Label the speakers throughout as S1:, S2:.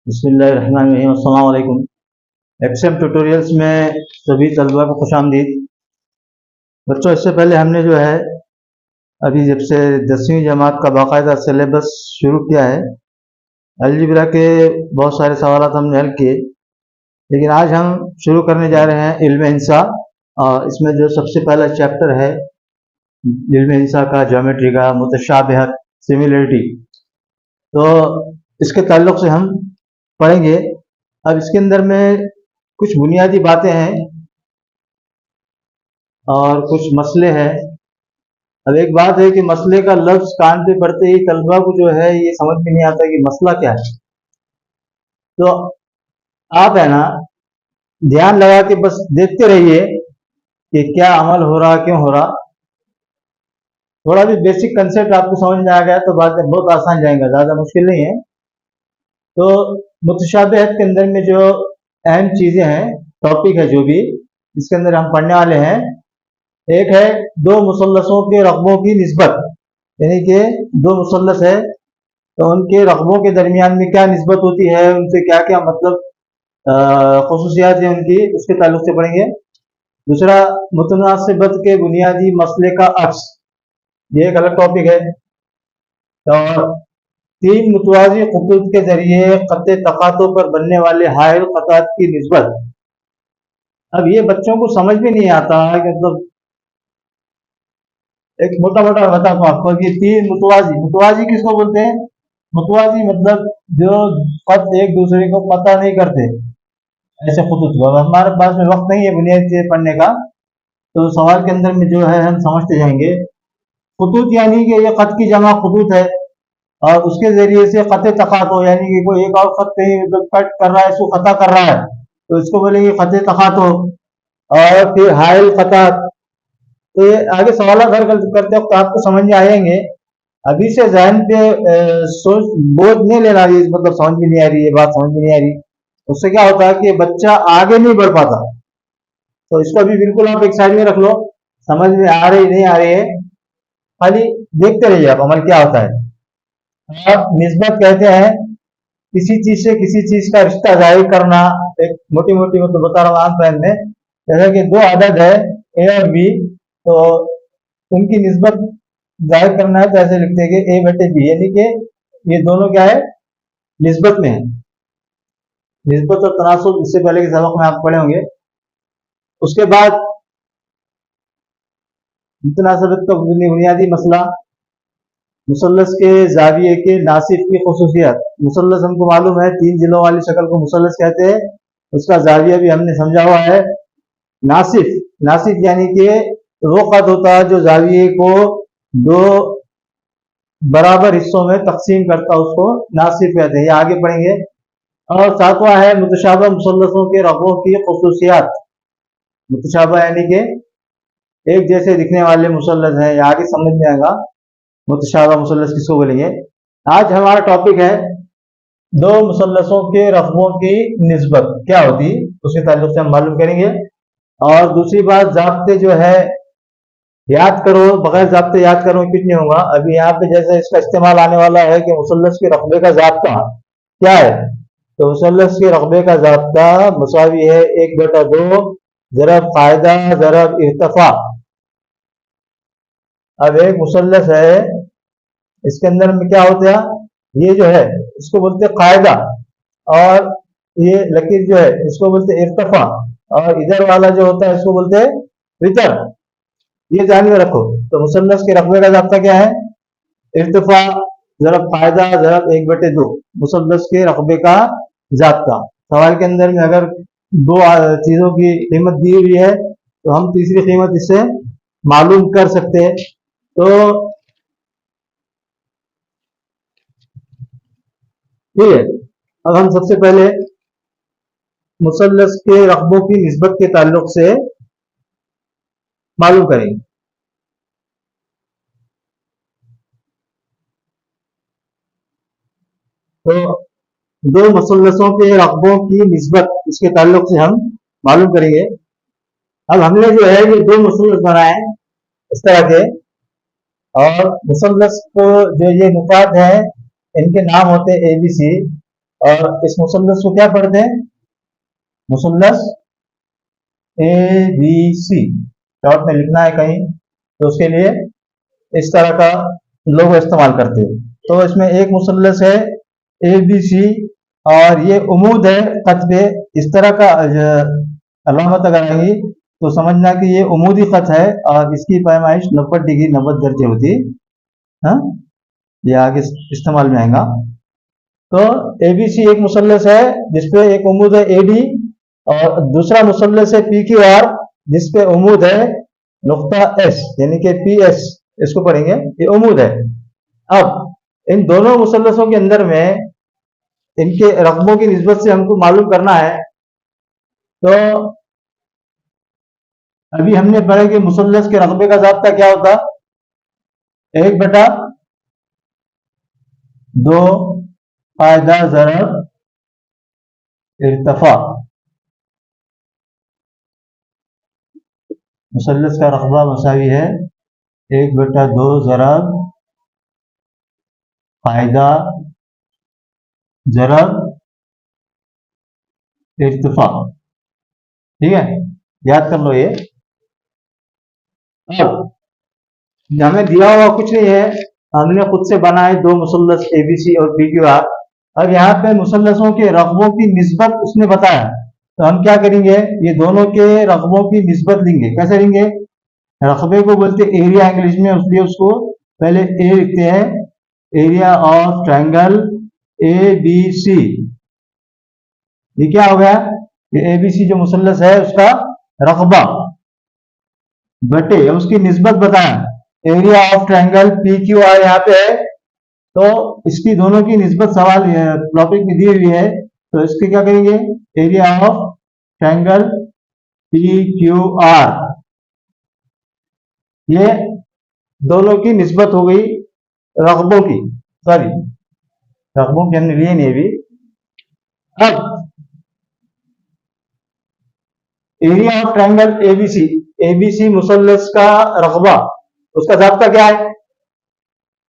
S1: बिस्मिल्लाहिर्रहमानिर्रहीम। अस्सलाम वालेकुम। एक्सएम ट्यूटोरियल्स में सभी तलबा को खुशामदीद। बच्चों, इससे पहले हमने जो है अभी जब से 10वीं जमात का बाकायदा सिलेबस शुरू किया है, अलजेब्रा के बहुत सारे सवाल हमने हल किए, लेकिन आज हम शुरू करने जा रहे हैं इल्म इंसा। इसमें जो सबसे पहला चैप्टर है इल्म इंसा का, ज्योमेट्री का, मुतशाबिहत, सिमिलरिटी, तो इसके ताल्लुक से हम पढ़ेंगे। अब इसके अंदर में कुछ बुनियादी बातें हैं और कुछ मसले हैं। अब एक बात है कि मसले का लफ्ज कान पे पड़ते ही तलबा को जो है ये समझ में नहीं आता कि मसला क्या है। तो आप है ना ध्यान लगा के बस देखते रहिए कि क्या अमल हो रहा, क्यों हो रहा। थोड़ा भी बेसिक कंसेप्ट आपको समझ में आ गया तो बात बहुत आसान जाएगा, ज्यादा मुश्किल नहीं है। तो मुतशाबिहत के अंदर में जो अहम चीजें हैं, टॉपिक है जो भी इसके अंदर हम पढ़ने वाले हैं, एक है दो मुसल्लसों के रकबों की निस्बत, यानी कि दो मुसल्लस है तो उनके रकबों के दरमियान में क्या निस्बत होती है, उनसे क्या क्या मतलब खुसूसियात है उनकी, उसके ताल्लुक से पढ़ेंगे। दूसरा, मुतनासिबत के बुनियादी मसले का अक्स, ये एक अलग टॉपिक है। और तीन मुतवाज़ी खुतूत के जरिए क़त्ते तक़ातुओं पर बनने वाले हायल क़तात की निस्बत। अब ये बच्चों को समझ में नहीं आता है कि मतलब एक मोटा मोटा बताता हूँ आपको कि तीन मुतवाज़ी, मुतवाज़ी किसको बोलते हैं? मुतवाज़ी मतलब जो ख़त एक दूसरे को पता नहीं करते, ऐसे खुतूत को। अब हमारे पास में वक्त नहीं है बुनियादी चीज़ें पढ़ने का, तो सवाल के अंदर में जो है हम समझते जाएंगे। खुतूत यानी कि ये ख़त की जमा खुतूत है और उसके जरिए से क़त्ते तक़ातो, यानी कि कोई एक और ख़त कहीं कट कर रहा है, इसको ख़ता कर रहा है, तो इसको बोलेंगे क़त्ते तक़ातो। और फिर हायल क़तात, तो ये आगे सवाल हल करते वक्त आपको समझ में आएंगे। अभी से ज़हन पे सोच बोझ नहीं लेना, ये मतलब समझ में नहीं आ रही, ये बात समझ में नहीं आ रही, उससे क्या होता है कि बच्चा आगे नहीं बढ़ पाता। तो इसको अभी बिल्कुल आप एक साइड में रख लो, समझ में आ रही नहीं आ रही है, खाली देखते रहिए आप अमल क्या होता है। आप निस्बत कहते हैं किसी चीज से किसी चीज का रिश्ता जाहिर करना। एक मोटी मोटी मतलब बता रहा हूँ आम पहन में, जैसे कि दो अदद है ए और बी, तो उनकी निस्बत जाहिर करना है तो ऐसे लिखते हैं कि ए बटे बी, यानी कि ये दोनों क्या है, निस्बत में है। निस्बत और तनासुब इससे पहले के सबक में आप पढ़े होंगे। उसके बाद मुतनासिबत का बुनियादी मसला, मुसल्लस के जाविये के नासिफ की खुसूसियत। मुसल्लस हमको मालूम है, तीन जिलों वाली शक्ल को मुसल्लस कहते हैं, उसका जाविया भी हमने समझा हुआ है। नासिफ, नासिफ यानी कि वो कद होता है जो जाविये को दो बराबर हिस्सों में तकसीम करता है, उसको नासिफ कहते हैं, ये आगे पढ़ेंगे। और सातवां है मुतशाबह मुसल्लसों के रकबों की खुसूसियात। मुतशाबह यानी कि एक जैसे दिखने वाले मुसल्लस हैं, ये आगे समझ में आएगा मुतशाबह मुसल्लस किसको बोलेंगे। आज हमारा टॉपिक है दो मुसल्लसों के रकबों की निस्बत क्या होती, उसके ताल्लुक से हम मालूम करेंगे। और दूसरी बात, जाब्ते जो है याद करो, बगैर जाब्ते याद करो कुछ नहीं होगा। अभी यहाँ पे जैसे इसका इस्तेमाल आने वाला है कि मुसल्लस के रकबे का जाब्ता क्या है, तो मुसल्लस के रकबे का जाब्ता मुसावी है 1/2 ज़रब कायदा ज़रब इर्तफा। अब एक मुसल्लस है, इसके अंदर में क्या होता है, ये जो है इसको बोलते हैं कायदा, और ये लकीर जो है इसको बोलते हैं इर्तफा, और इधर वाला जो होता है इसको बोलते हैं वितर। ये ध्यान में रखो। तो मुसल्लस के रकबे का जाब्ता क्या है, इर्तफा ज़रब कायदा ज़रब 1/2, मुसल्लस के रकबे का जाब्ता। सवाल के अंदर में अगर दो चीजों की कीमत दी हुई है तो हम तीसरी कीमत इससे मालूम कर सकते हैं। तो ठीक है, अब हम सबसे पहले मुसल्लस के रकबों की निस्बत के ताल्लुक से मालूम करेंगे। तो दो मुसल्लसों के रकबों की निस्बत, इसके ताल्लुक से हम मालूम करेंगे। अब हमने जो है ये दो मुसल्लस बनाए इस तरह के, और मुसल्लस को जो ये नुकात है इनके नाम होते हैं ABC। और इस मुसल्लस को क्या पढ़ते हैं? मुसल्लस ए बी सी। शॉर्ट में लिखना है कहीं तो उसके लिए इस तरह का लोगो इस्तेमाल करते हैं। तो इसमें एक मुसल्लस है ए बी सी, और ये उमूद है खत पे। इस तरह का अलामत अगर आएगी तो समझना कि ये उमूदी खत है और इसकी पैमाइश 90 डिग्री 90 दर्जे होती है। हाँ, ये आगे इस्तेमाल में आएगा। तो एबीसी एक मुसल्लस है जिसपे एक उमूद है एडी, और दूसरा मुसल्लस है पी क्यू आर जिसपे उमूद है नुक्ता एस, यानी कि पी एस। इसको पढ़ेंगे, ये उमूद है। अब इन दोनों मुसल्लसों के अंदर में इनके रकबों की निस्बत से हमको मालूम करना है। तो अभी हमने पढ़ा कि मुसल्लस के रकबे का ज़ाब्ता क्या होता? 1/2 फायदा ज़रब इर्तफा। मुसल्लस का रकबा मसावी है 1/2 ज़रब फायदा ज़रब इर्तफा। ठीक है, याद कर लो ये। अब हमें दिया हुआ कुछ नहीं है, हमने खुद से बनाए दो मुसल्लस एबीसी और पीक्यूआर। अब यहाँ पे मुसल्लसों के रकबों की निस्बत उसने बताया, तो हम क्या करेंगे, ये दोनों के रकबों की निस्बत लेंगे। कैसे लेंगे? रकबे को बोलते एरिया इंग्लिश में, इसलिए उसको पहले ए लिखते हैं, area of triangle A B C. ये क्या हो गया? ये एबीसी जो मुसल्लस है उसका रकबा बटे उसकी निस्बत बताया, area of triangle P Q are यहाँ पे है, तो इसकी दोनों की निस्बत सवाल टॉपिक में दी हुई है। तो इसके क्या करेंगे, area of triangle P Q are, ये दोनों की निस्बत हो गई रकबों की। सॉरी, रकबों के हमने लिए नहीं अभी। अब area of triangle ABC, ABC मुसल्लस का रकबा, उसका ज़ाब्ता क्या है?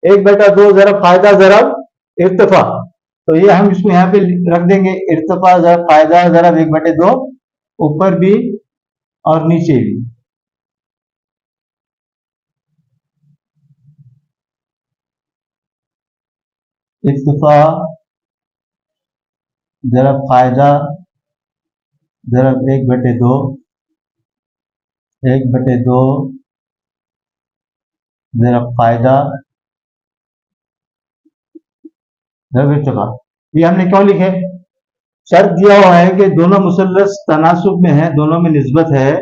S1: 1/2 ज़रब फायदा ज़रब इर्तफा। तो ये हम इसको यहाँ पे रख देंगे, इर्तफा ज़रब फायदा ज़रब 1/2, ऊपर भी और नीचे भी। इर्तफा ज़रब फायदा ज़रब 1/2, 1/2 ज़रब फायदा ज़रब इर्तफा। ये हमने क्यों लिखे? शर्त दिया हुआ है कि दोनों मुसल्लस तनासुब में है, दोनों में निस्बत है,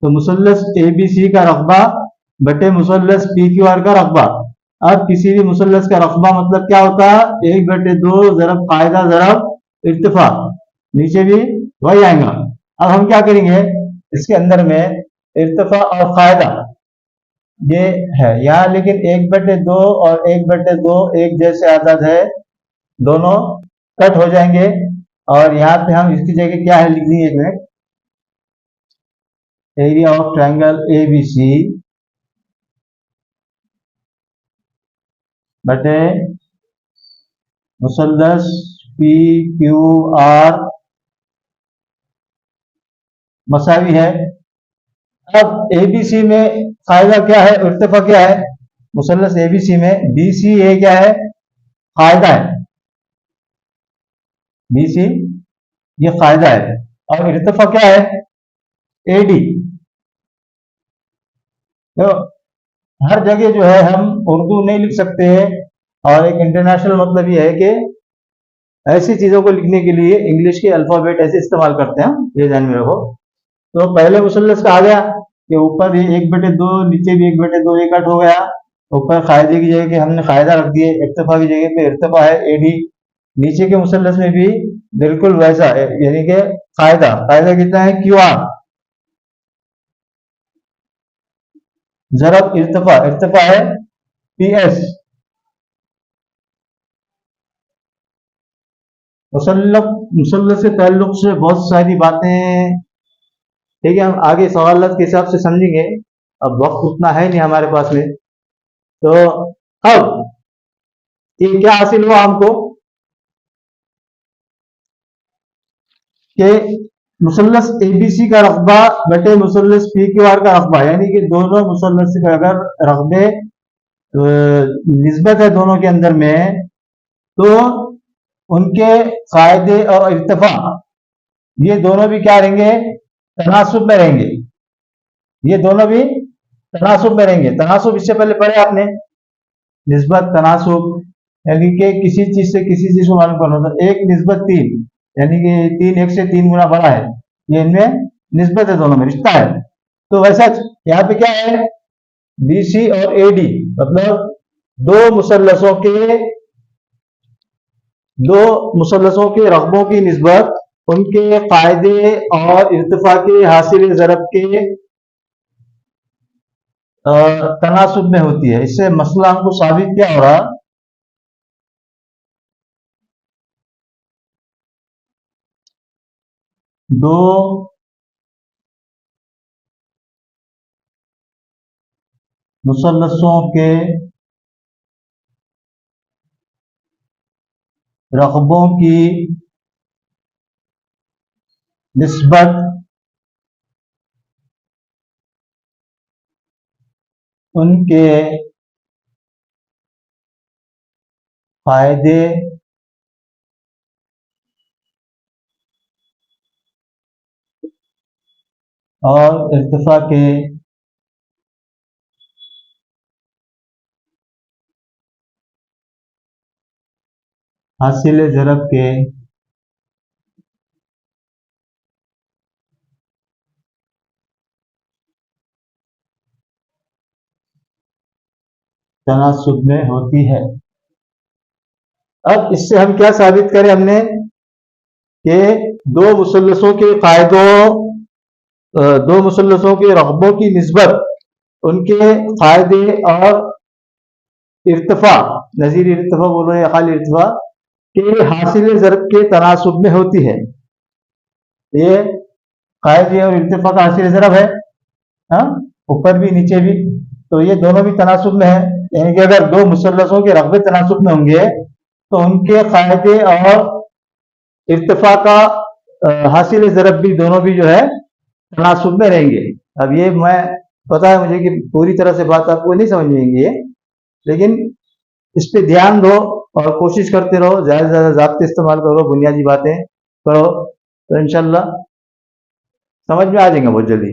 S1: तो मुसल्लस एबीसी का रकबा बटे मुसल्लस पीक्यूआर का रकबा। अब किसी भी मुसल्लस का रकबा मतलब क्या होता है? 1/2 ज़रब फायदा ज़रब इर्तफा, नीचे भी वही आएगा। अब हम क्या करेंगे, इसके अंदर में इर्तफा और फायदा ये है यहाँ, लेकिन 1/2 और 1/2 एक जैसे आदत है, दोनों कट हो जाएंगे। और यहाँ पे हम इसकी जगह क्या है लिख देंगे, एक minute, area of triangle A B C बटे मुसल्लस पी क्यू आर मसावी है। अब एबीसी में फायदा क्या है, इर्तिफा क्या है? मुसल्लस एबीसी में बीसी ए क्या है? फायदा है, बीसी ये फायदा है, और इर्तिफा क्या है? एडी। तो हर जगह जो है हम उर्दू नहीं लिख सकते हैं, और एक इंटरनेशनल मतलब ये है कि ऐसी चीजों को लिखने के लिए इंग्लिश के अल्फाबेट ऐसे इस्तेमाल करते हैं, ये ध्यान में रखो। तो पहले मुसल्लस का आ गया कि ऊपर ये 1/2, नीचे भी 1/2, ये कट हो गया। ऊपर फायदे की जगह के हमने फायदा रख दिए, इर्तिफा की जगह पे इर्तिफा है एडी। नीचे के मुसल्लस में भी बिल्कुल वैसा है, यानी कि फायदा, फायदा कितना है? क्यू आर ज़रब इर्तिफा, इर्तिफा है पी एस। मुसल्लस के ताल्लुक से बहुत सारी बातें, ठीक है, हम आगे सवालत के हिसाब से समझेंगे, अब वक्त उतना है नहीं हमारे पास में। तो अब ये क्या हासिल हुआ हमको? कि मुसल्लस ABC का रकबा बटे मुसल्लस PQR का रकबा, यानी कि दोनों मुसल्लस के अगर रकबे निस्बत है दोनों के अंदर में, तो उनके कायदे और इर्तिफा ये दोनों भी क्या रहेंगे, तनासुब में रहेंगे। ये दोनों भी तनासुब में रहेंगे। तनासुब इससे पहले पढ़े आपने, निस्बत तनासुब, यानी कि किसी चीज से किसी चीज को मालूम करना होता है। एक निस्बत 3, यानी कि 3 1 से 3 गुना बड़ा है, ये इनमें निस्बत है, दोनों में रिश्ता है। तो वैसा यहाँ पे क्या है, BC और AD मतलब दो मुसल्लसों के रकबों की निस्बत उनके कायदे और इर्तिफा के हासिल ज़रब के तनासुब में होती है। इससे मसला हमको साबित क्या हो रहा, दो मुसल्लसों के रकबों की निस्बत उनके फायदे और इर्तिफा के हासिल ज़रब के तनासुब में होती है। अब इससे हम क्या साबित करें हमने, कि दो मुसल्लसों के कायदों दो मुसल्लसों के रकबों की निस्बत उनके कायदे और इर्तिफा, नजीर इर्तिफा बोलो या खाली इर्तिफा के हासिल ज़रब के तनासुब में होती है। ये कायदे और इर्तिफा का हासिल ज़रब है, हाँ, ऊपर भी नीचे भी, तो ये दोनों भी तनासुब में है। यानी कि अगर दो मुसल्लसों के रकबे तनासुब में होंगे तो उनके कायदे और इर्तिफा का हासिल ज़रब भी दोनों भी जो है तनासुब में रहेंगे। अब ये मैं पता है मुझे कि पूरी तरह से बात आपको नहीं समझ में आएंगी, लेकिन इस पे ध्यान दो और कोशिश करते रहो, ज़्यादा से ज़्यादा ज़ाब्ते इस्तेमाल करो, बुनियादी बातें करो, तो इंशाल्लाह समझ में आ जाएंगे बहुत जल्दी।